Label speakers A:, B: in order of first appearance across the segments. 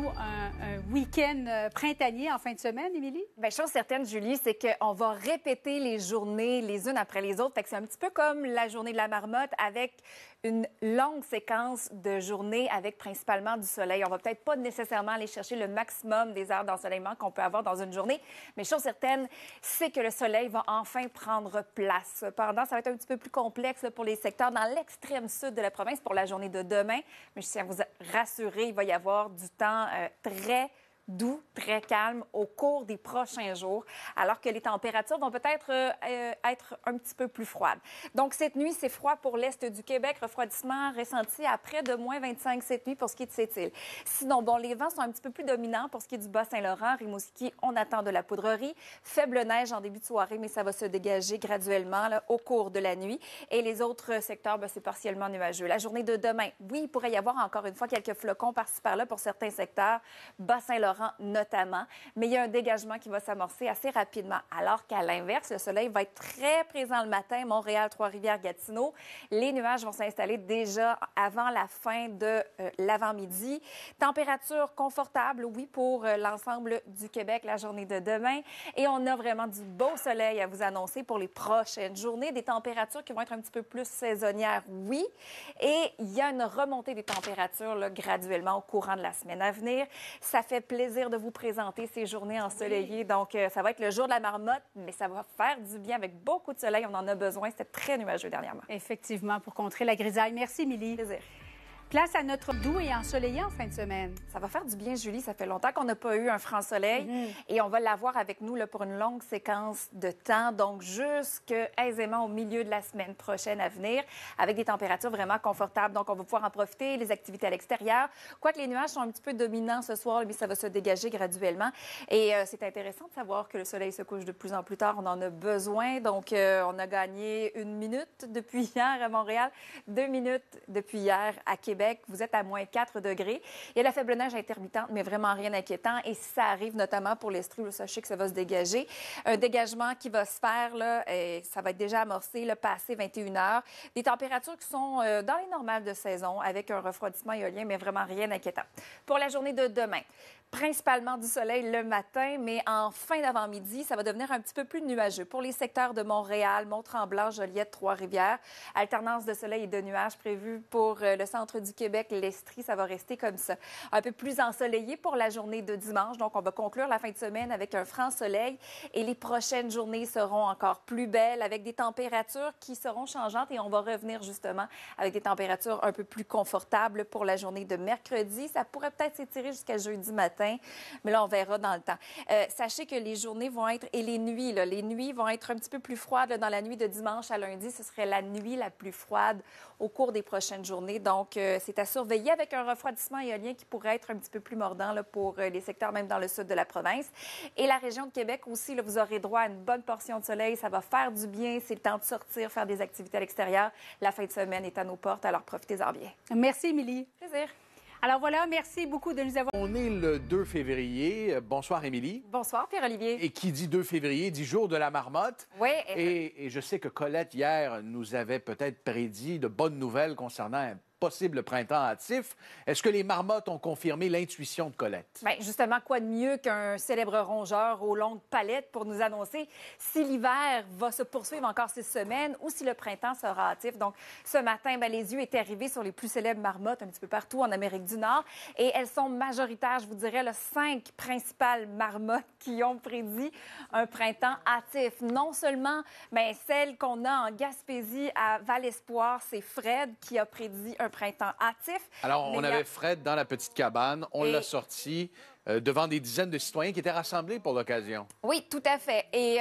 A: nous un week-end printanier en fin de semaine, Émilie?
B: Bien, chose certaine, Julie, c'est qu'on va répéter les journées les unes après les autres. Fait que c'est un petit peu comme la journée de la marmotte avec une longue séquence de journées avec principalement du soleil. On va peut-être pas nécessairement aller chercher le maximum des heures d'ensoleillement qu'on peut avoir dans une journée, mais chose certaine, c'est que le soleil va enfin prendre place. Cependant, ça va être un petit peu plus complexe pour les secteurs dans l'extrême sud de la province pour la journée de demain, mais je tiens à vous rassurer, il va y avoir du temps très doux, très calme au cours des prochains jours, alors que les températures vont peut-être être un petit peu plus froides. Donc, cette nuit, c'est froid pour l'est du Québec, refroidissement ressenti à près de moins 25 cette nuit pour ce qui est de cette île. Sinon, bon, les vents sont un petit peu plus dominants pour ce qui est du Bas-Saint-Laurent, Rimouski, on attend de la poudrerie. Faible neige en début de soirée, mais ça va se dégager graduellement là, au cours de la nuit. Et les autres secteurs, c'est partiellement nuageux. La journée de demain, oui, il pourrait y avoir encore une fois quelques flocons par-ci par-là pour certains secteurs, Bas-Saint-Laurent notamment, mais il y a un dégagement qui va s'amorcer assez rapidement. Alors qu'à l'inverse, le soleil va être très présent le matin, Montréal, Trois-Rivières, Gatineau. Les nuages vont s'installer déjà avant la fin de l'avant-midi. Température confortable, oui, pour l'ensemble du Québec la journée de demain. Et on a vraiment du beau soleil à vous annoncer pour les prochaines journées. Des températures qui vont être un petit peu plus saisonnières, oui. Et il y a une remontée des températures là, graduellement au courant de la semaine à venir. Ça fait plaisir de vous présenter ces journées ensoleillées. Donc, ça va être le jour de la marmotte, mais ça va faire du bien avec beaucoup de soleil. On en a besoin. C'était très nuageux dernièrement.
A: Effectivement, pour contrer la grisaille. Merci, Émilie.
B: Plaisir.
A: Place à notre doux et ensoleillé en fin de semaine.
B: Ça va faire du bien, Julie. Ça fait longtemps qu'on n'a pas eu un franc soleil et on va l'avoir avec nous là, pour une longue séquence de temps, donc jusque aisément au milieu de la semaine prochaine à venir, avec des températures vraiment confortables. Donc, on va pouvoir en profiter, les activités à l'extérieur. Quoique les nuages sont un petit peu dominants ce soir, mais ça va se dégager graduellement. Et c'est intéressant de savoir que le soleil se couche de plus en plus tard. On en a besoin. Donc, on a gagné 1 minute depuis hier à Montréal, 2 minutes depuis hier à Québec. Vous êtes à moins 4 degrés. Il y a la faible neige intermittente, mais vraiment rien d'inquiétant. Et si ça arrive, notamment pour l'Estrie, sachez que ça va se dégager. Un dégagement qui va se faire, là, et ça va être déjà amorcé, là, passé 21 heures. Des températures qui sont dans les normales de saison, avec un refroidissement éolien, mais vraiment rien d'inquiétant. Pour la journée de demain, principalement du soleil le matin, mais en fin d'avant-midi, ça va devenir un petit peu plus nuageux. Pour les secteurs de Montréal, Mont-Tremblant, Joliette, Trois-Rivières, alternance de soleil et de nuages prévue pour le centre du Québec, l'Estrie, ça va rester comme ça. Un peu plus ensoleillé pour la journée de dimanche, donc on va conclure la fin de semaine avec un franc soleil et les prochaines journées seront encore plus belles avec des températures qui seront changeantes et on va revenir justement avec des températures un peu plus confortables pour la journée de mercredi. Ça pourrait peut-être s'étirer jusqu'à jeudi matin, mais là, on verra dans le temps. Sachez que les journées vont être, et les nuits vont être un petit peu plus froides. Là, dans la nuit de dimanche à lundi, ce serait la nuit la plus froide au cours des prochaines journées. Donc, c'est à surveiller avec un refroidissement éolien qui pourrait être un petit peu plus mordant là, pour les secteurs, même dans le sud de la province. Et la région de Québec aussi, là, vous aurez droit à une bonne portion de soleil. Ça va faire du bien. C'est le temps de sortir, faire des activités à l'extérieur. La fin de semaine est à nos portes, alors profitez-en bien.
A: Merci, Émilie.
B: Plaisir.
A: Alors voilà, merci beaucoup de nous avoir...
C: On est le 2 février. Bonsoir, Émilie.
B: Bonsoir, Pierre-Olivier.
C: Et qui dit 2 février dit jour de la marmotte.
B: Oui.
C: Et je sais que Colette, hier, nous avait peut-être prédit de bonnes nouvelles concernant un possible printemps hâtif. Est-ce que les marmottes ont confirmé l'intuition de Colette?
B: Bien, justement, quoi de mieux qu'un célèbre rongeur aux longues palettes pour nous annoncer si l'hiver va se poursuivre encore 6 semaines ou si le printemps sera hâtif. Donc, ce matin, bien, les yeux étaient rivés sur les plus célèbres marmottes un petit peu partout en Amérique du Nord. Et elles sont majoritaires, je vous dirais, là, 5 principales marmottes qui ont prédit un printemps hâtif. Non seulement, mais celle qu'on a en Gaspésie à Val-Espoir, c'est Fred qui a prédit un printemps hâtif.
C: Alors, on avait Fred dans la petite cabane. On l'a sorti devant des dizaines de citoyens qui étaient rassemblés pour l'occasion.
B: Oui, tout à fait. Et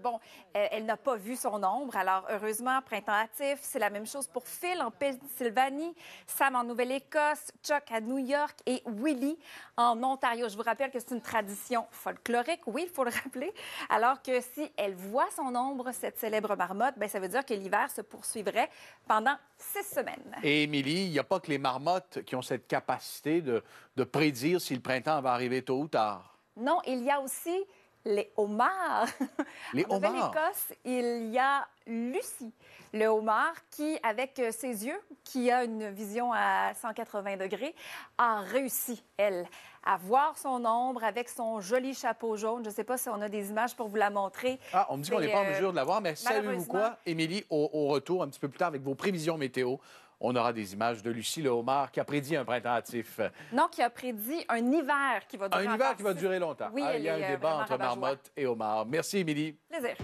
B: bon, elle n'a pas vu son ombre. Alors, heureusement, printemps hâtif, c'est la même chose pour Phil en Pennsylvanie, Sam en Nouvelle-Écosse, Chuck à New York et Willie en Ontario. Je vous rappelle que c'est une tradition folklorique, oui, il faut le rappeler. Alors que si elle voit son ombre, cette célèbre marmotte, bien, ça veut dire que l'hiver se poursuivrait pendant 6 semaines.
C: Et Émilie, il n'y a pas que les marmottes qui ont cette capacité de prédire si le printemps va arriver tôt ou tard.
B: Non, il y a aussi les homards.
C: Les
B: En
C: homards?
B: Nouvelle-Écosse, il y a Lucie, le homard qui, avec ses yeux, qui a une vision à 180 degrés, a réussi, elle, à voir son ombre avec son joli chapeau jaune. Je ne sais pas si on a des images pour vous la montrer.
C: Ah, on me dit qu'on n'est pas en mesure de la voir, mais savez-vous
B: malheureusement...
C: quoi, Émilie, au retour, un petit peu plus tard, avec vos prévisions météo, on aura des images de Lucie le homard qui a prédit un printemps hâtif.
B: Non, qui a prédit un hiver qui va durer
C: Un hiver qui va durer longtemps.
B: Oui,
C: Il y a un débat entre marmotte et homard. Merci, Émilie.
B: Plaisir.